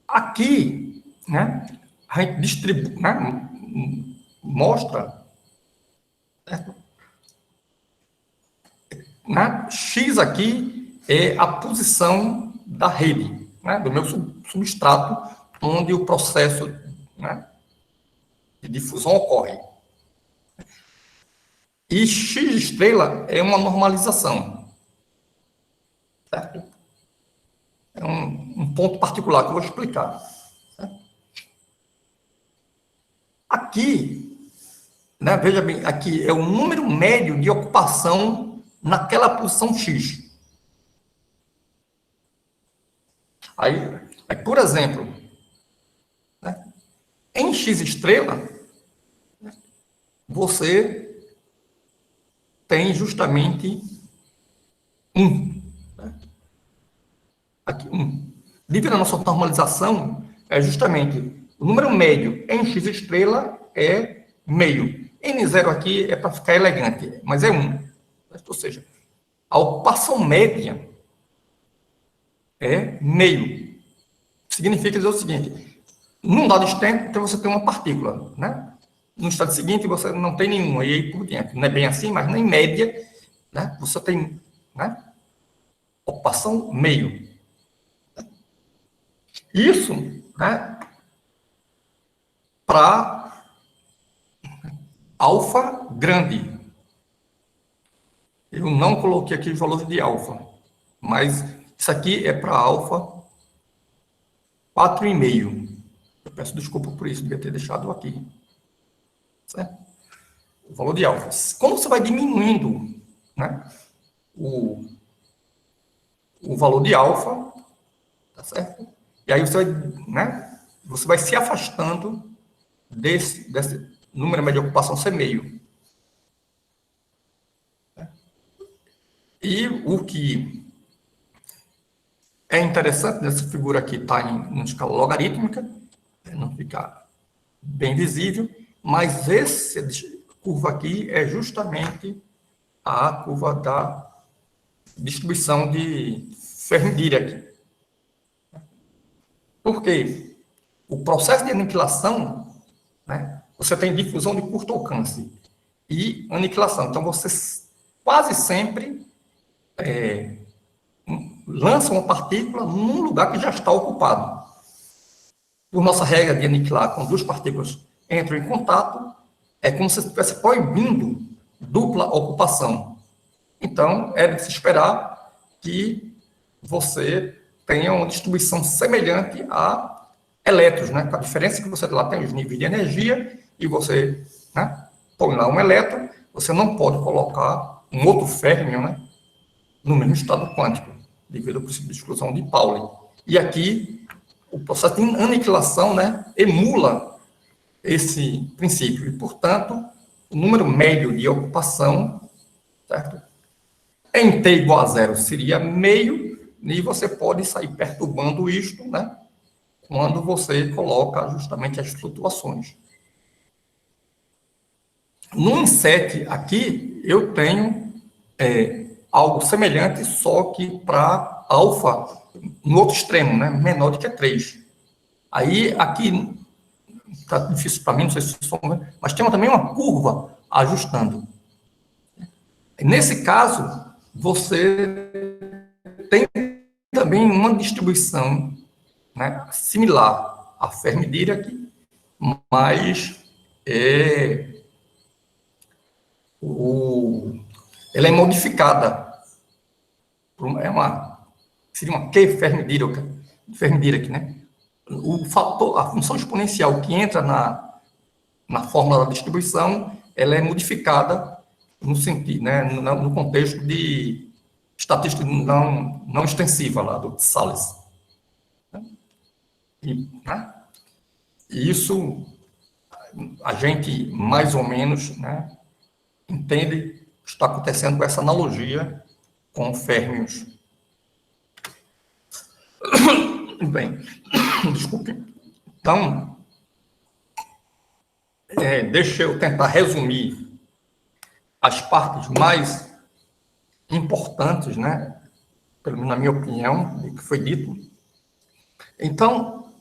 Aqui, né, a gente distribui, né, mostra, né, X aqui é a posição da rede, né, do meu substrato, onde o processo, né, de difusão ocorre. E X estrela é uma normalização. Certo? É um ponto particular que eu vou explicar. Certo? Aqui, né, veja bem, aqui é o número médio de ocupação naquela posição X. Aí por exemplo, né, em X estrela, você tem justamente 1. Né? Aqui, 1. Devido à nossa normalização, é justamente o número médio em X estrela é meio. N0 aqui é para ficar elegante, mas é 1. Ou seja, a ocupação média é meio. Significa dizer o seguinte, Num dado instante, então você tem uma partícula, né? No instante seguinte, você não tem nenhuma, e aí por diante. Não é bem assim, mas na média, né, você tem, né, ocupação meio. Isso, né, para alfa grande. Eu não coloquei aqui os valores de alfa, mas isso aqui é para alfa 4,5. Eu peço desculpa por isso, devia ter deixado aqui. Certo? O valor de alfa. Como você vai diminuindo, né, o valor de alfa, tá certo? E aí você vai, né, você vai se afastando desse número médio de ocupação ser meio. E o que é interessante nessa figura aqui, está em escala logarítmica, não fica bem visível, mas essa curva aqui é justamente a curva da distribuição de Fermi-Dirac. Por quê? O processo de aniquilação, né, você tem difusão de curto alcance e aniquilação. Então, você quase sempre lança uma partícula num lugar que já está ocupado. Por nossa regra de aniquilar, quando duas partículas entram em contato, é como se estivesse proibindo dupla ocupação. Então, é de se esperar que você tenha uma distribuição semelhante a elétrons, né? A diferença é que você lá tem os níveis de energia e você, né, põe lá um elétron, você não pode colocar um outro férmio, né, no mesmo estado quântico, devido ao princípio de exclusão de Pauli. E aqui, o processo de aniquilação, né, emula esse princípio. E, portanto, o número médio de ocupação, certo? Em T igual a zero seria meio, e você pode sair perturbando isto, né, quando você coloca justamente as flutuações. No INSET aqui, eu tenho algo semelhante, só que para alfa, no outro extremo, né, menor do que 3. Aí, aqui, está difícil para mim, não sei se vocês estão vendo, mas tem também uma curva ajustando. Nesse caso, você tem também uma distribuição, né, similar à Fermi-Dirac, mas ela é modificada. Seria uma Q-Fermi-Dirac, né? O fator, a função exponencial que entra na fórmula da distribuição, ela é modificada no sentido, né, no contexto de estatística não extensiva lá do Salles. E, né, isso a gente mais ou menos, né, entende que está acontecendo com essa analogia com férmions. Bem, desculpe. Então, deixa eu tentar resumir as partes mais importantes, né, pelo menos na minha opinião, do que foi dito. Então,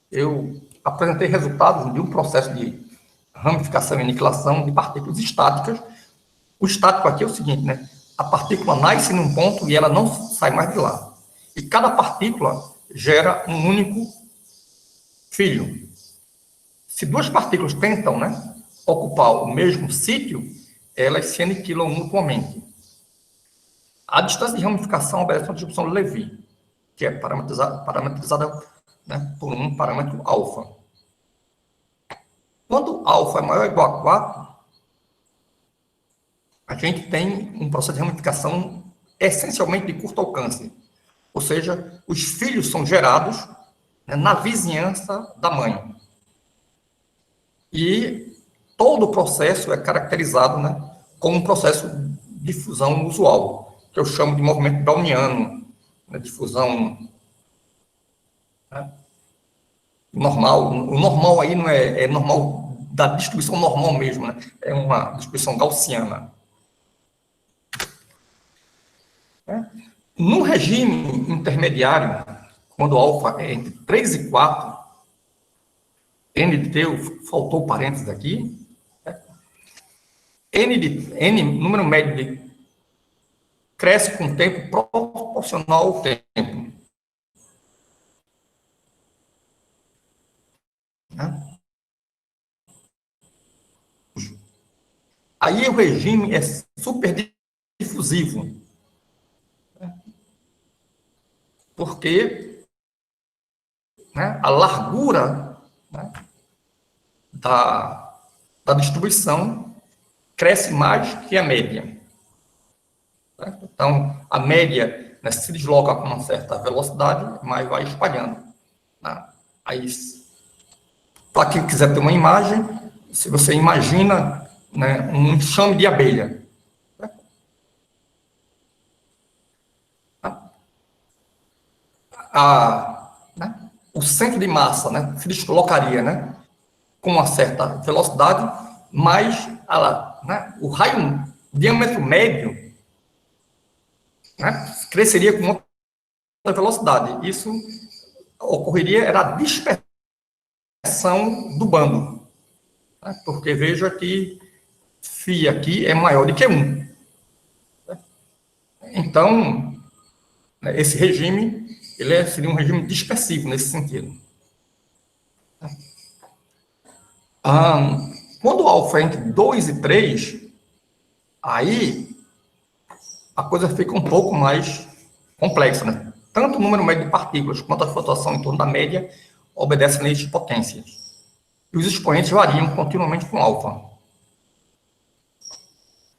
eu apresentei resultados de um processo de ramificação e aniquilação de partículas estáticas. O estático aqui é o seguinte, né? A partícula nasce num ponto e ela não sai mais de lá. E cada partícula gera um único filho. Se duas partículas tentam, né, ocupar o mesmo sítio, elas se aniquilam mutuamente. A distância de ramificação obedece a uma distribuição de Levi, que é parametrizada, né, por um parâmetro alfa. Quando alfa é maior ou igual a 4, a gente tem um processo de ramificação essencialmente de curto alcance. Ou seja, os filhos são gerados, né, na vizinhança da mãe. E todo o processo é caracterizado, né, como um processo de fusão usual, que eu chamo de movimento browniano, né, de fusão, né, normal. O normal aí não é normal da distribuição normal mesmo, né? É uma distribuição gaussiana. No regime intermediário, quando o alfa é entre 3 e 4, N de T, faltou parênteses aqui, N, número médio cresce com o tempo proporcional ao tempo. Né? Aí o regime é super difusivo. Porque, né, a largura, né, da distribuição cresce mais que a média. Certo? Então, a média, né, se desloca com uma certa velocidade, mas vai espalhando. Né? Aí, para quem quiser ter uma imagem, se você imagina, né, um enxame de abelha. Né, o centro de massa, né, se deslocaria, né, com uma certa velocidade, mas né, o raio, o diâmetro médio, né, cresceria com uma velocidade. Isso ocorreria, era a dispersão do bando. Né, porque veja que φ aqui é maior do que 1. Então, né, esse regime, seria um regime dispersivo nesse sentido. Quando o alfa é entre 2 e 3, aí a coisa fica um pouco mais complexa, né? Tanto o número médio de partículas quanto a flutuação em torno da média obedecem a leis de potência. E os expoentes variam continuamente com alfa.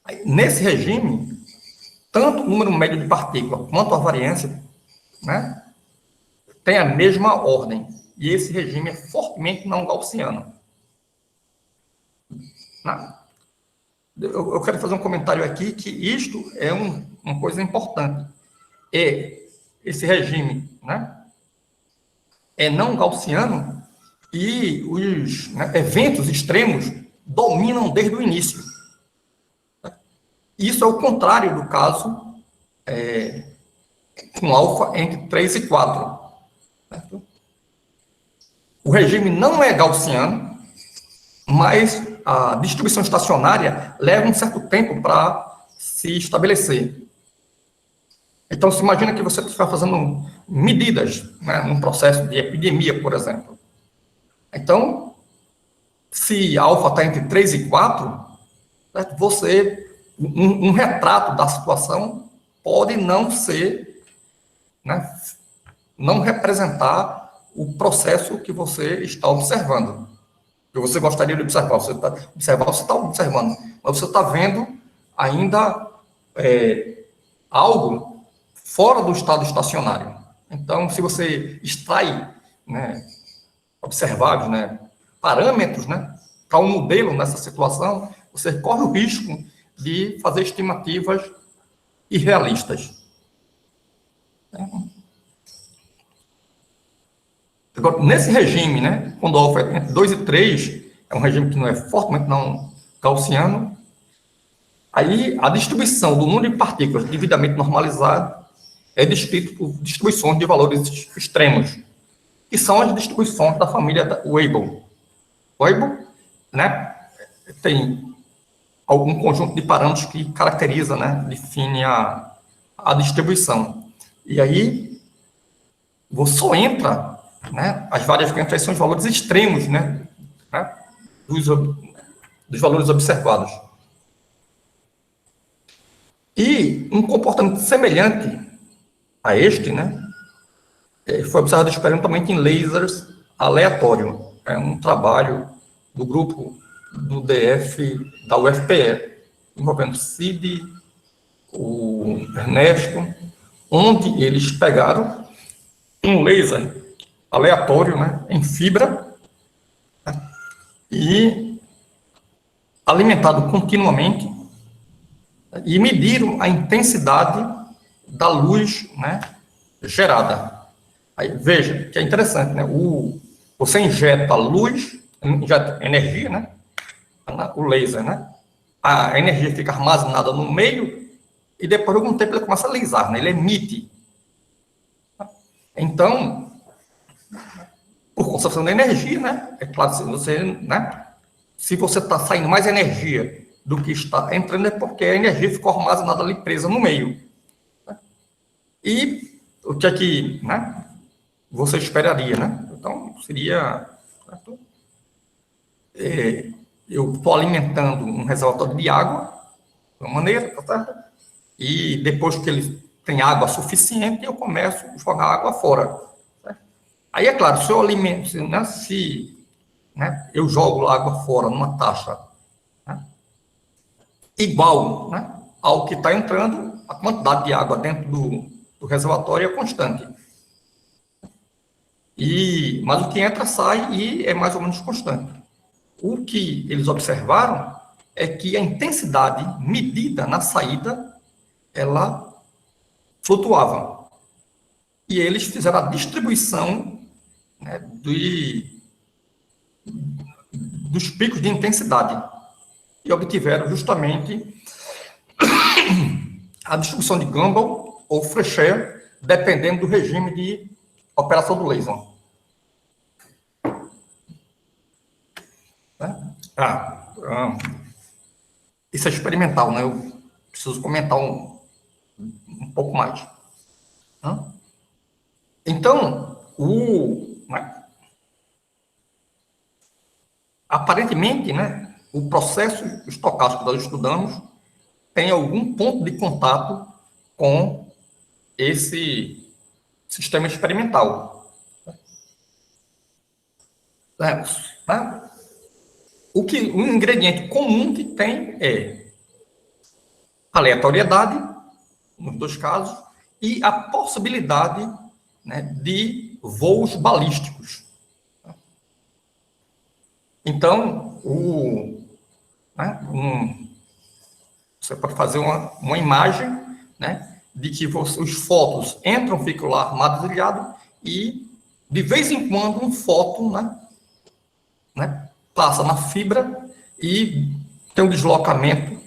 Aí, nesse regime, tanto o número médio de partículas quanto a variância, né, tem a mesma ordem. E esse regime é fortemente não gaussiano. Eu quero fazer um comentário aqui que isto é uma coisa importante. Esse regime, né, é não gaussiano e os, né, eventos extremos dominam desde o início. Isso é o contrário do caso com alfa entre 3 e 4. Certo? O regime não é gaussiano, mas a distribuição estacionária leva um certo tempo para se estabelecer. Então, se imagina que você está fazendo medidas, né, num processo de epidemia, por exemplo. Então, se alfa está entre 3 e 4, certo? Um retrato da situação pode não ser, né, não representar o processo que você está observando. Que você gostaria de observar. Você está observando, mas você está vendo ainda algo fora do estado estacionário. Então, se você extrai, né, observáveis, né, parâmetros, né, para um modelo nessa situação, você corre o risco de fazer estimativas irrealistas. Agora, nesse regime, né, quando o alfa é entre 2 e 3, é um regime que não é fortemente não gaussiano, aí a distribuição do número de partículas devidamente normalizado é descrito por distribuições de valores extremos, que são as distribuições da família Weibull. Weibull, né, tem algum conjunto de parâmetros que caracteriza, né, define a distribuição. E aí, você só entra, né, as várias frequências são os valores extremos, né, dos valores observados. E um comportamento semelhante a este, né, foi observado experimentalmente em lasers aleatório. É um trabalho do grupo do DF da UFPE, envolvendo Cid, o Ernesto, onde eles pegaram um laser aleatório, né, em fibra, né, e alimentado continuamente, e mediram a intensidade da luz, né, gerada. Aí, veja, que é interessante, né? Você injeta luz, injeta energia, né? O laser, né? A energia fica armazenada no meio e depois de algum tempo ele começa a laser, né? Ele emite. Então, por conservação de energia, né? É claro, se você está saindo mais energia do que está entrando, é porque a energia ficou armazenada ali presa no meio. Né? E o que é que, né, você esperaria, né? Então, seria... eu estou alimentando um reservatório de água, de uma maneira, tá certo? E depois que ele tem água suficiente, eu começo a jogar água fora. Certo? Aí, é claro, se eu alimento, eu jogo água fora numa taxa, né, igual, né, ao que está entrando, a quantidade de água dentro do reservatório é constante. Mas o que entra, sai e é mais ou menos constante. O que eles observaram é que a intensidade medida na saída, ela flutuava. E eles fizeram a distribuição, né, dos picos de intensidade e obtiveram justamente a distribuição de Gumbel ou Fréchet, dependendo do regime de operação do laser. Isso é experimental, né? Eu preciso comentar um pouco mais. Então, aparentemente, né, o processo estocástico que nós estudamos tem algum ponto de contato com esse sistema experimental. O ingrediente comum que tem é aleatoriedade, nos dois casos, e a possibilidade, né, de voos balísticos. Então, você pode fazer uma imagem, né, de que os fótons entram, ficam lá armadilhados, e, de vez em quando, um fóton, né, passa na fibra e tem um deslocamento,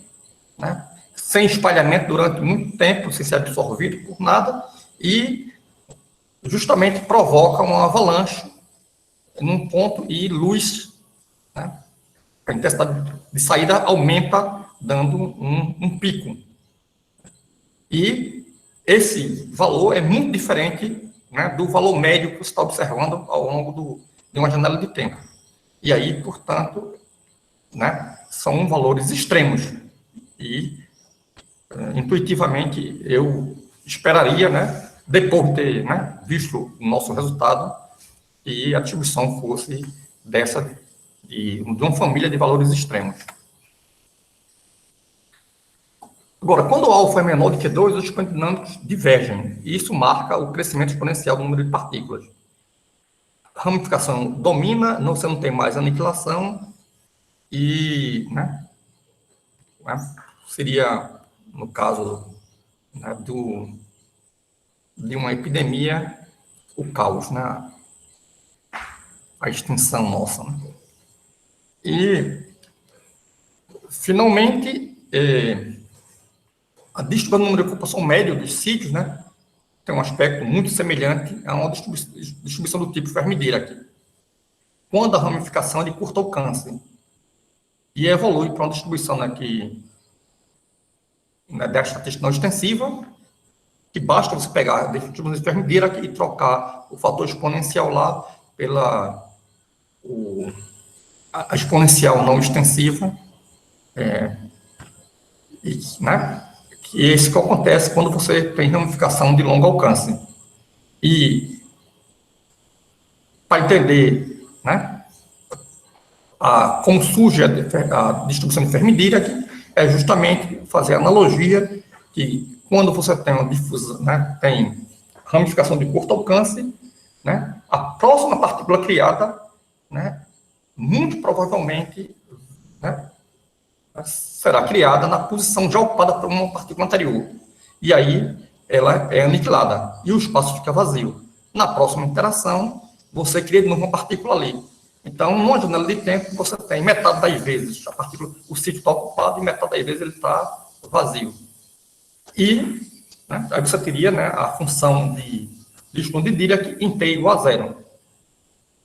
né, sem espalhamento durante muito tempo, sem ser absorvido por nada, e justamente provoca uma avalanche num ponto e luz, né, a intensidade de saída aumenta, dando um pico. E esse valor é muito diferente, né, do valor médio que você está observando ao longo de uma janela de tempo. E aí, portanto, né, são valores extremos. E, intuitivamente, eu esperaria, né, depois de ter, né, visto o nosso resultado, que a distribuição fosse de uma família de valores extremos. Agora, quando o alfa é menor do que 2, os expoentes dinâmicos divergem, e isso marca o crescimento exponencial do número de partículas. A ramificação domina, você não tem mais aniquilação, e, né, seria, no caso, né, de uma epidemia, o caos, né, a extinção nossa. Né? E, finalmente, a distribuição do número de ocupação médio dos sítios, né, tem um aspecto muito semelhante a uma distribuição do tipo Fermi-Dirac, quando a ramificação é de curto alcance, e evolui para uma distribuição, né, da estatística não extensiva, que basta você pegar a distribuição de Fermi-Dirac e trocar o fator exponencial lá pela a exponencial não extensiva, né, que é isso que acontece quando você tem ramificação de longo alcance. E, para entender, né, como surge a distribuição de Fermi-Dirac, é justamente fazer a analogia que, quando você tem uma difusão, né, tem ramificação de curto alcance, né, a próxima partícula criada, né, muito provavelmente, né, será criada na posição já ocupada por uma partícula anterior. E aí ela é aniquilada e o espaço fica vazio. Na próxima interação, você cria de novo uma partícula ali. Então, numa janela de tempo, você tem metade das vezes a partícula, o sítio está ocupado e metade das vezes ele está vazio. E, né, aí você teria, né, a função de Dirac inteiro a zero.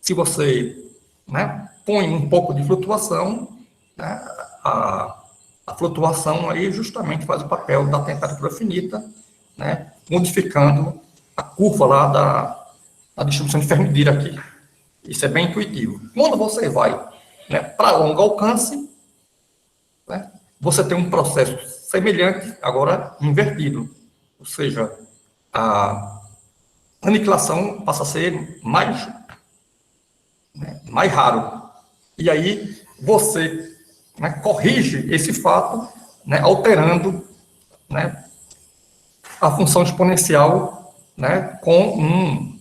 se você, né, põe um pouco de flutuação, né, a flutuação aí justamente faz o papel da temperatura finita, né, modificando a curva lá da distribuição de Fermi-Dirac aqui. Isso é bem intuitivo. Quando você vai, né, para longo alcance, né, você tem um processo semelhante, agora invertido. Ou seja, a aniquilação passa a ser mais, né, mais raro. E aí você, né, corrige esse fato, né, alterando, né, a função exponencial, né, com um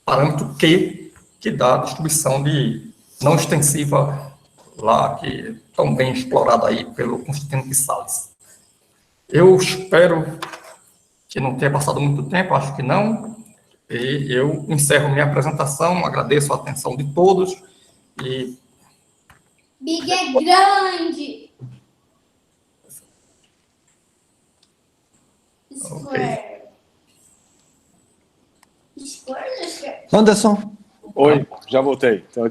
parâmetro Q, que dá a distribuição de não extensiva lá, que é tão bem explorada aí pelo Constantino de Sales. Eu espero que não tenha passado muito tempo, acho que não, e eu encerro minha apresentação, agradeço a atenção de todos e... Big é grande! Square. Square. Anderson? Oi, já voltei. Então,